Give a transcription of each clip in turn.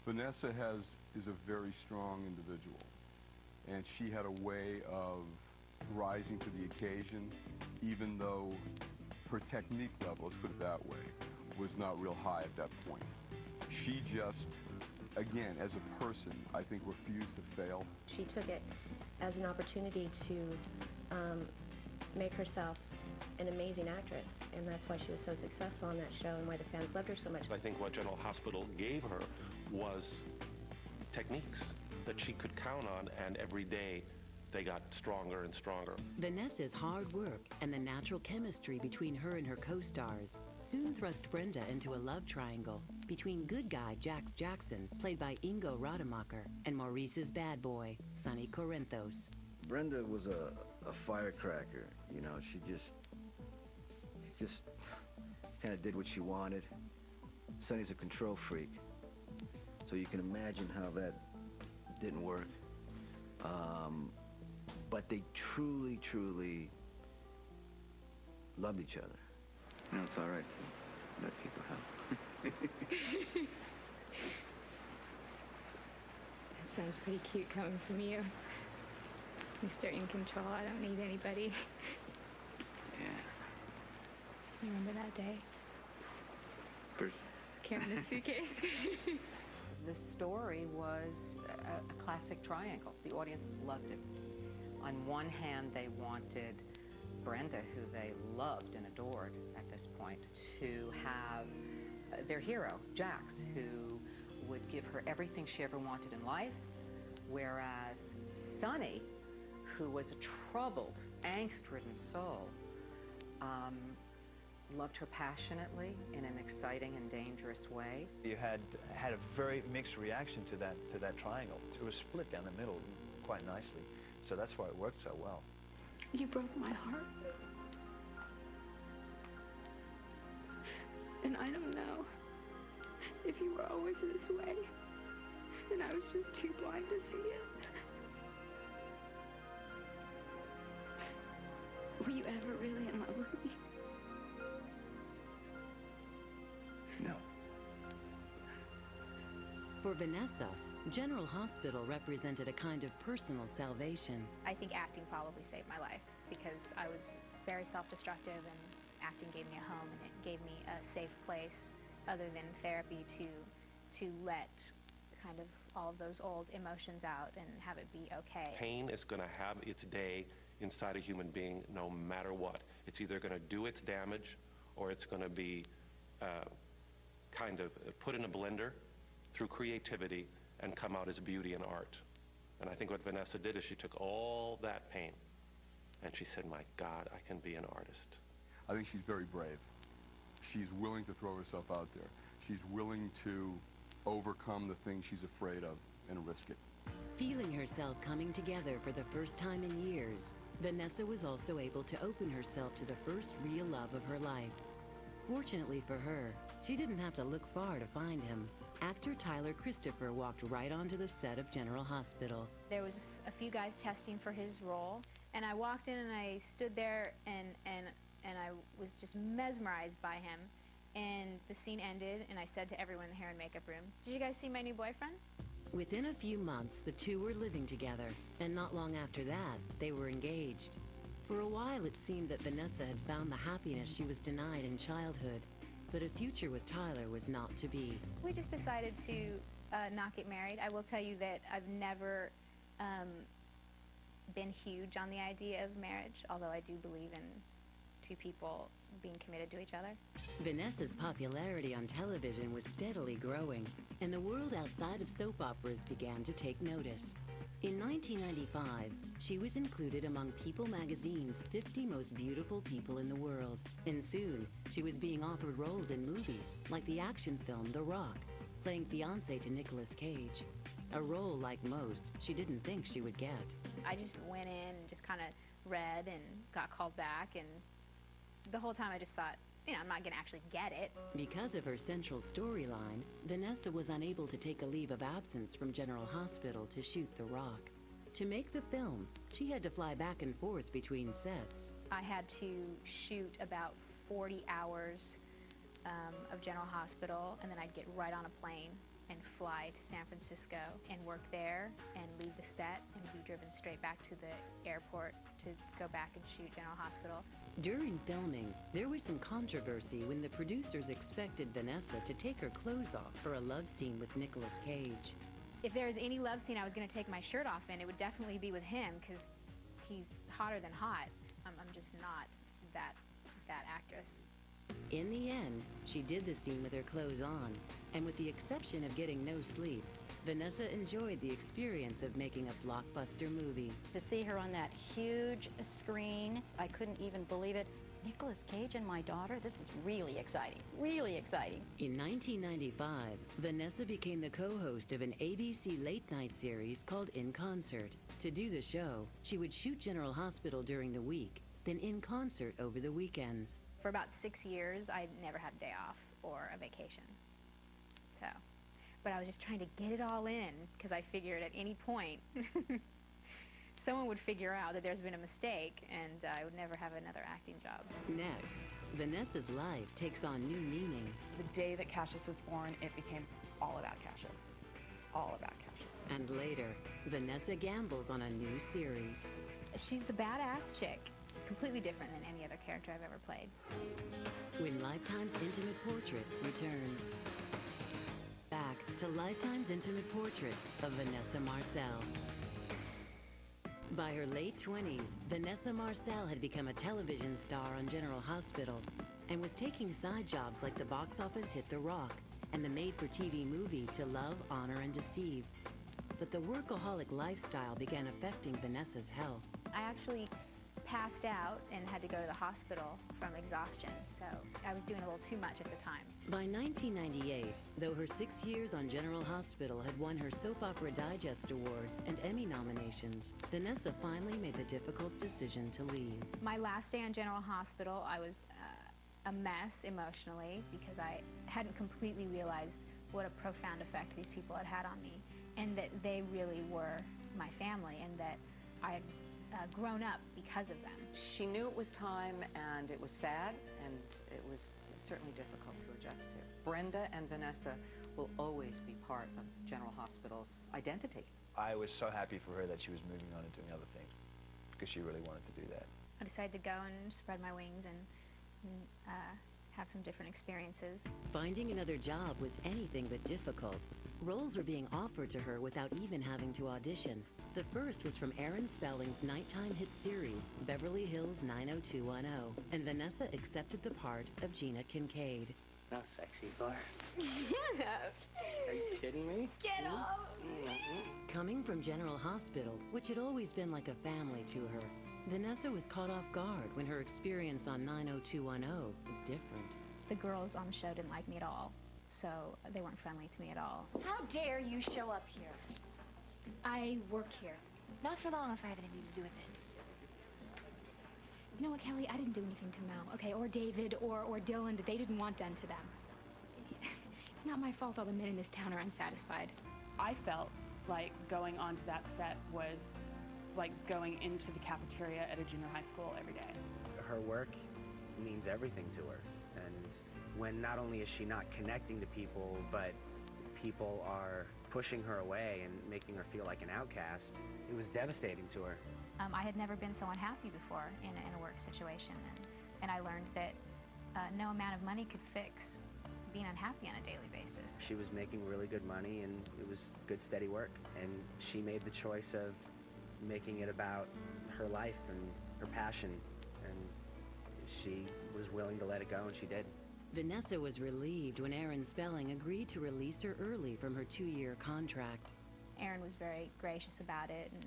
Vanessa is a very strong individual, and she had a way of rising to the occasion, even though her technique level, let's put it that way, was not real high at that point. She just, again, as a person, I think refused to fail. She took it as an opportunity to make herself an amazing actress, and that's why she was so successful on that show and why the fans loved her so much. I think what General Hospital gave her was techniques that she could count on, and every day they got stronger and stronger. Vanessa's hard work and the natural chemistry between her and her co-stars soon thrust Brenda into a love triangle between good guy Jax Jackson, played by Ingo Rademacher, and Maurice's bad boy, Sonny Corinthos. Brenda was a firecracker, you know. She just kind of did what she wanted. Sonny's a control freak, so you can imagine how that didn't work. But they truly, truly loved each other. You know, it's all right to let people help. That sounds pretty cute coming from you. Mr. In Control, I don't need anybody. Yeah. Remember that day? First. I was carrying a suitcase. The story was a classic triangle. The audience loved it. On one hand, they wanted Brenda, who they loved and adored at this point, to have their hero, Jax, who would give her everything she ever wanted in life, whereas Sonny, who was a troubled, angst-ridden soul, loved her passionately in an exciting and dangerous way. You had a very mixed reaction to that triangle. It was split down the middle quite nicely, so that's why it worked so well. You broke my heart. And I don't know if you were always this way, and I was just too blind to see it. Were you ever really in love with me? No. For Vanessa, General Hospital represented a kind of personal salvation. I think acting probably saved my life because I was very self-destructive, and acting gave me a home, and it gave me a safe place other than therapy to let kind of all of those old emotions out and have it be okay. Pain is going to have its day inside a human being no matter what. It's either going to do its damage, or it's going to be kind of put in a blender through creativity and come out as beauty and art. And I think what Vanessa did is she took all that pain and she said, my God, I can be an artist. I think she's very brave. She's willing to throw herself out there. She's willing to overcome the things she's afraid of and risk it. Feeling herself coming together for the first time in years, Vanessa was also able to open herself to the first real love of her life. Fortunately for her, she didn't have to look far to find him. Actor Tyler Christopher walked right onto the set of General Hospital. There was a few guys testing for his role, and I walked in and I stood there and I was just mesmerized by him. And the scene ended, and I said to everyone in the hair and makeup room, "Did you guys see my new boyfriend?" Within a few months, the two were living together, and not long after that, they were engaged. For a while, it seemed that Vanessa had found the happiness she was denied in childhood, but a future with Tyler was not to be. We just decided to not get married. I will tell you that I've never been huge on the idea of marriage, although I do believe in two people being committed to each other. Vanessa's popularity on television was steadily growing, and the world outside of soap operas began to take notice. In 1995, she was included among People magazine's 50 most beautiful people in the world, and soon she was being offered roles in movies like the action film The Rock, playing fiancé to Nicolas Cage, a role like most she didn't think she would get. I just went in and just kind of read and got called back, and the whole time I just thought, you know, I'm not going to actually get it. Because of her central storyline, Vanessa was unable to take a leave of absence from General Hospital to shoot The Rock. To make the film, she had to fly back and forth between sets. I had to shoot about 40 hours of General Hospital, and then I'd get right on a plane and fly to San Francisco and work there and leave the set and be driven straight back to the airport to go back and shoot General Hospital. During filming, there was some controversy when the producers expected Vanessa to take her clothes off for a love scene with Nicolas Cage. If there was any love scene I was going to take my shirt off in, it would definitely be with him, because he's hotter than hot. I'm just not that actress. In the end, she did the scene with her clothes on, and with the exception of getting no sleep, Vanessa enjoyed the experience of making a blockbuster movie. To see her on that huge screen, I couldn't even believe it. Nicolas Cage and my daughter, this is really exciting, really exciting. In 1995, Vanessa became the co-host of an ABC late-night series called In Concert. To do the show, she would shoot General Hospital during the week, then In Concert over the weekends. For about 6 years, I never had a day off or a vacation. So, but I was just trying to get it all in, because I figured at any point someone would figure out that there's been a mistake and I would never have another acting job. Next, Vanessa's life takes on new meaning. The day that Cassius was born, it became all about Cassius. All about Cassius. And later, Vanessa gambles on a new series. She's the badass chick, completely different than any other character I've ever played. When Lifetime's Intimate Portrait returns. Back to Lifetime's Intimate Portrait of Vanessa Marcel. By her late 20s, Vanessa Marcel had become a television star on General Hospital and was taking side jobs like the box office hit The Rock and the made-for-TV movie To Love, Honor, and Deceive. But the workaholic lifestyle began affecting Vanessa's health. I actually passed out and had to go to the hospital from exhaustion, so I was doing a little too much at the time. By 1998, though her 6 years on General Hospital had won her Soap Opera Digest Awards and Emmy nominations, Vanessa finally made the difficult decision to leave. My last day on General Hospital, I was a mess emotionally, because I hadn't completely realized what a profound effect these people had had on me, and that they really were my family, and that I had grown up because of them. She knew it was time, and it was sad, and it was certainly difficult to adjust to. Brenda and Vanessa will always be part of General Hospital's identity. I was so happy for her that she was moving on and doing other things, because she really wanted to do that. I decided to go and spread my wings and have some different experiences. Finding another job was anything but difficult. Roles were being offered to her without even having to audition. The first was from Aaron Spelling's nighttime hit series, Beverly Hills 90210, and Vanessa accepted the part of Gina Kincaid. No, sexy bar. Get up! Are you kidding me? Get up! Coming from General Hospital, which had always been like a family to her, Vanessa was caught off guard when her experience on 90210 was different. The girls on the show didn't like me at all, so they weren't friendly to me at all. How dare you show up here? I work here. Not for long if I have anything to do with it. You know what, Kelly? I didn't do anything to Mel, okay? Or David, or Dylan, that they didn't want done to them. It's not my fault all the men in this town are unsatisfied. I felt like going onto that set was like going into the cafeteria at a junior high school every day. Her work means everything to her. And when not only is she not connecting to people, but people are pushing her away and making her feel like an outcast, it was devastating to her. I had never been so unhappy before in a work situation, and I learned that no amount of money could fix being unhappy on a daily basis. She was making really good money, and it was good, steady work, and she made the choice of making it about her life and her passion, and she was willing to let it go, and she did. Vanessa was relieved when Aaron Spelling agreed to release her early from her 2-year contract. Aaron was very gracious about it, and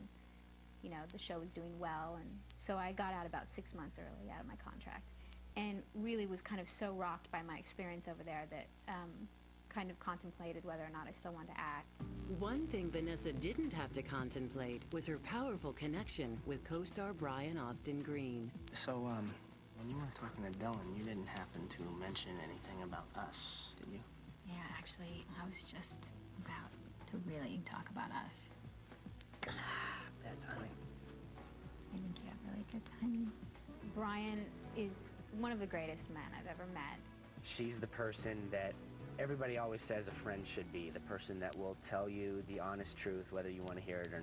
you know, the show was doing well, and so I got out about 6 months early out of my contract, and really was kind of so rocked by my experience over there that kind of contemplated whether or not I still wanted to act. One thing Vanessa didn't have to contemplate was her powerful connection with co-star Brian Austin Green. So, when you were talking to Dylan, you didn't happen to mention anything about us, did you? Yeah, actually, I was just about to really talk about us. Bad timing. I think you have really good timing. Brian is one of the greatest men I've ever met. She's the person that everybody always says a friend should be the person that will tell you the honest truth, whether you want to hear it or not.